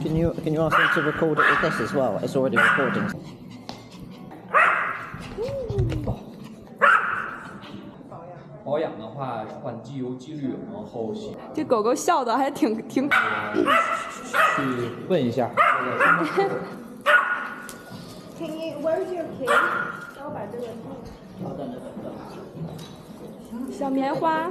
Can you ask them to record it with this as well? It's already recording. 保养的话，换机油机滤，然后洗。这狗狗笑的还挺。去问一下。Where's your key？ 然后把这个。小棉花。